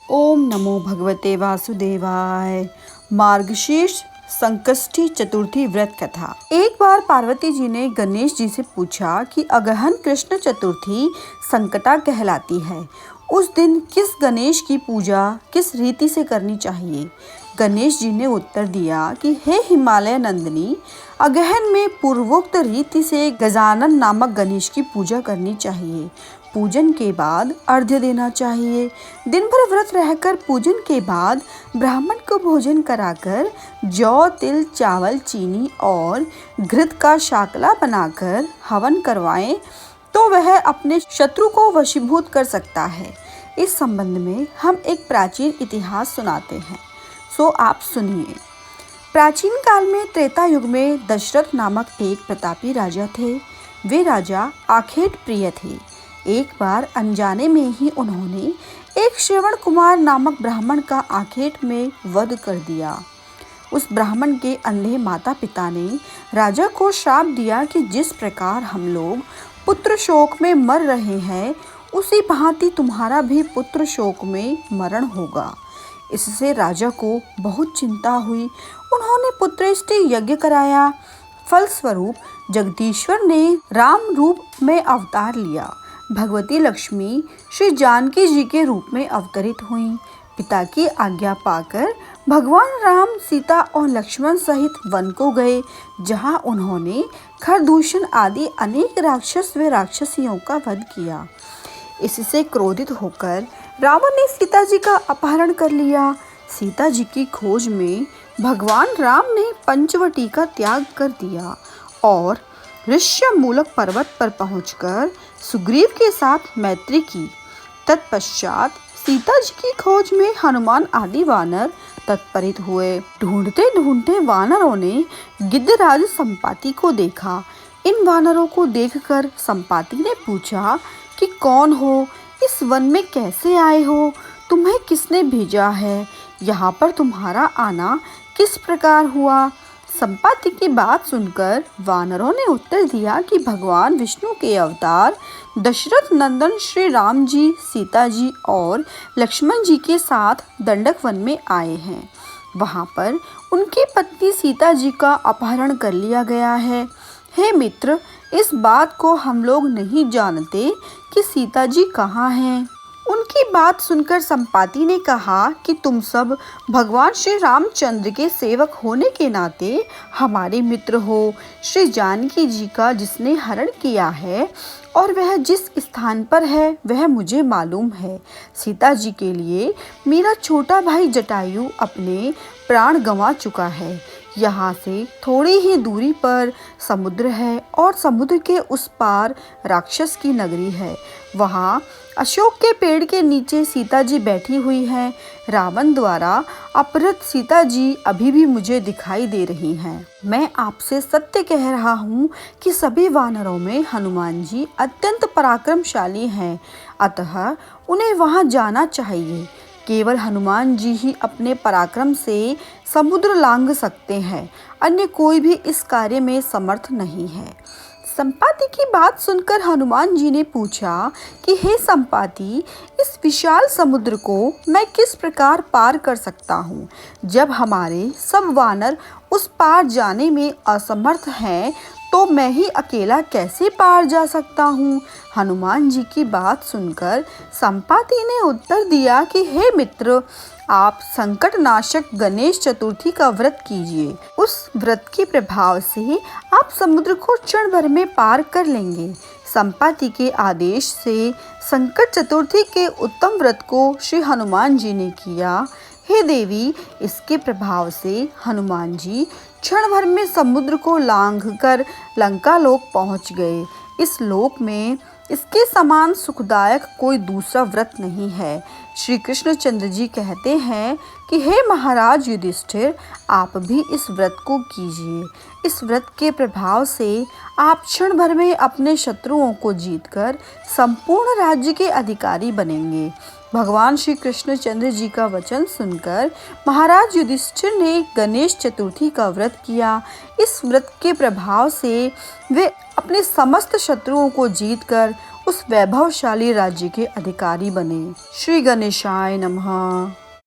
ओम नमो भगवते वासुदेवाय। मार्गशीर्ष संकष्टी चतुर्थी व्रत कथा। एक बार पार्वती जी ने गणेश जी से पूछा कि अगहन कृष्ण चतुर्थी संकटा कहलाती है, उस दिन किस गणेश की पूजा किस रीति से करनी चाहिए। गणेश जी ने उत्तर दिया कि हे हिमालय नंदिनी, अगहन में पूर्वोक्त रीति से गजानन नामक गणेश की पूजा करनी चाहिए। पूजन के बाद अर्घ्य देना चाहिए। दिन भर व्रत रहकर पूजन के बाद ब्राह्मण को भोजन कराकर जौ, तिल, चावल, चीनी और घृत का शाकला बनाकर हवन करवाएं तो वह अपने शत्रु को वशीभूत कर सकता है। इस संबंध में हम एक प्राचीन इतिहास सुनाते हैं, सो आप सुनिए। प्राचीन काल में त्रेता युग में दशरथ नामक एक प्रतापी राजा थे। वे राजा आखेट प्रिय थे। एक बार अनजाने में ही उन्होंने एक श्रवण कुमार नामक ब्राह्मण का आखेट में वध कर दिया। उस ब्राह्मण के अंधे माता पिता ने राजा को श्राप दिया कि जिस प्रकार हम लोग पुत्र शोक में मर रहे हैं, उसी भांति तुम्हारा भी पुत्र शोक में मरण होगा। इससे राजा को बहुत चिंता हुई। उन्होंने पुत्रेष्टि यज्ञ कराया। फलस्वरूप जगदीश्वर ने राम रूप में अवतार लिया। भगवती लक्ष्मी श्री जानकी जी के रूप में अवतरित हुईं। पिता की आज्ञा पाकर भगवान राम सीता और लक्ष्मण सहित वन को गए, जहां उन्होंने खरदूषण आदि अनेक राक्षस व राक्षसियों का वध किया। इससे क्रोधित होकर रावण ने सीता जी का अपहरण कर लिया। सीता जी की खोज में भगवान राम ने पंचवटी का त्याग कर दिया और ऋष्यमूलक पर्वत पर पहुंचकर सुग्रीव के साथ मैत्री की। तत्पश्चात सीता जी की खोज में हनुमान आदि वानर तत्परित हुए। ढूंढते ढूंढते वानरों ने गिद्धराज संपाति को देखा। इन वानरों को देखकर संपाति ने पूछा कि कौन हो, इस वन में कैसे आए हो, तुम्हें किसने भेजा है, यहाँ पर तुम्हारा आना किस प्रकार हुआ। संपाति की बात सुनकर वानरों ने उत्तर दिया कि भगवान विष्णु के अवतार दशरथ नंदन श्री राम जी सीता जी और लक्ष्मण जी के साथ दंडक वन में आए हैं। वहां पर उनकी पत्नी सीता जी का अपहरण कर लिया गया है। हे मित्र, इस बात को हम लोग नहीं जानते कि सीता जी कहाँ हैं। उनकी बात सुनकर संपाति ने कहा कि तुम सब भगवान श्री रामचंद्र के सेवक होने के नाते हमारे मित्र हो। श्री जानकी जी का जिसने हरण किया है और वह जिस स्थान पर है वह मुझे मालूम है। सीता जी के लिए मेरा छोटा भाई जटायु अपने प्राण गंवा चुका है। यहाँ से थोड़ी ही दूरी पर समुद्र है और समुद्र के उस पार राक्षस की नगरी है। वहाँ अशोक के पेड़ के नीचे सीता जी बैठी हुई हैं। रावण द्वारा अपहृत सीता जी अभी भी मुझे दिखाई दे रही हैं। मैं आपसे सत्य कह रहा हूँ कि सभी वानरों में हनुमान जी अत्यंत पराक्रमशाली हैं, अतः उन्हें वहाँ जाना चाहिए। केवल हनुमान जी ही अपने पराक्रम से समुद्र लांघ सकते हैं, अन्य कोई भी इस कार्य में समर्थ नहीं है। संपाति की बात सुनकर हनुमान जी ने पूछा कि हे संपाति, इस विशाल समुद्र को मैं किस प्रकार पार कर सकता हूँ। जब हमारे सब वानर उस पार जाने में असमर्थ हैं, तो मैं ही अकेला कैसे पार जा सकता हूँ। हनुमान जी की बात सुनकर संपाति ने उत्तर दिया कि हे मित्र, आप संकट नाशक गणेश चतुर्थी का व्रत कीजिए। उस व्रत के प्रभाव से आप समुद्र को क्षण भर में पार कर लेंगे। संपाति के आदेश से संकट चतुर्थी के उत्तम व्रत को श्री हनुमान जी ने किया। हे देवी, इसके प्रभाव से हनुमान जी क्षण भर में समुद्र को लांघकर लंका लोक पहुंच गए। इस लोक में इसके समान सुखदायक कोई दूसरा व्रत नहीं है। श्री कृष्णचंद्र जी कहते हैं कि हे महाराज युधिष्ठिर, आप भी इस व्रत को कीजिए। इस व्रत के प्रभाव से आप क्षण भर में अपने शत्रुओं को जीतकर संपूर्ण राज्य के अधिकारी बनेंगे। भगवान श्री कृष्णचंद्र जी का वचन सुनकर महाराज युधिष्ठिर ने गणेश चतुर्थी का व्रत किया। इस व्रत के प्रभाव से वे अपने समस्त शत्रुओं को जीतकर उस वैभवशाली राज्य के अधिकारी बने। श्री गणेशाय नमः।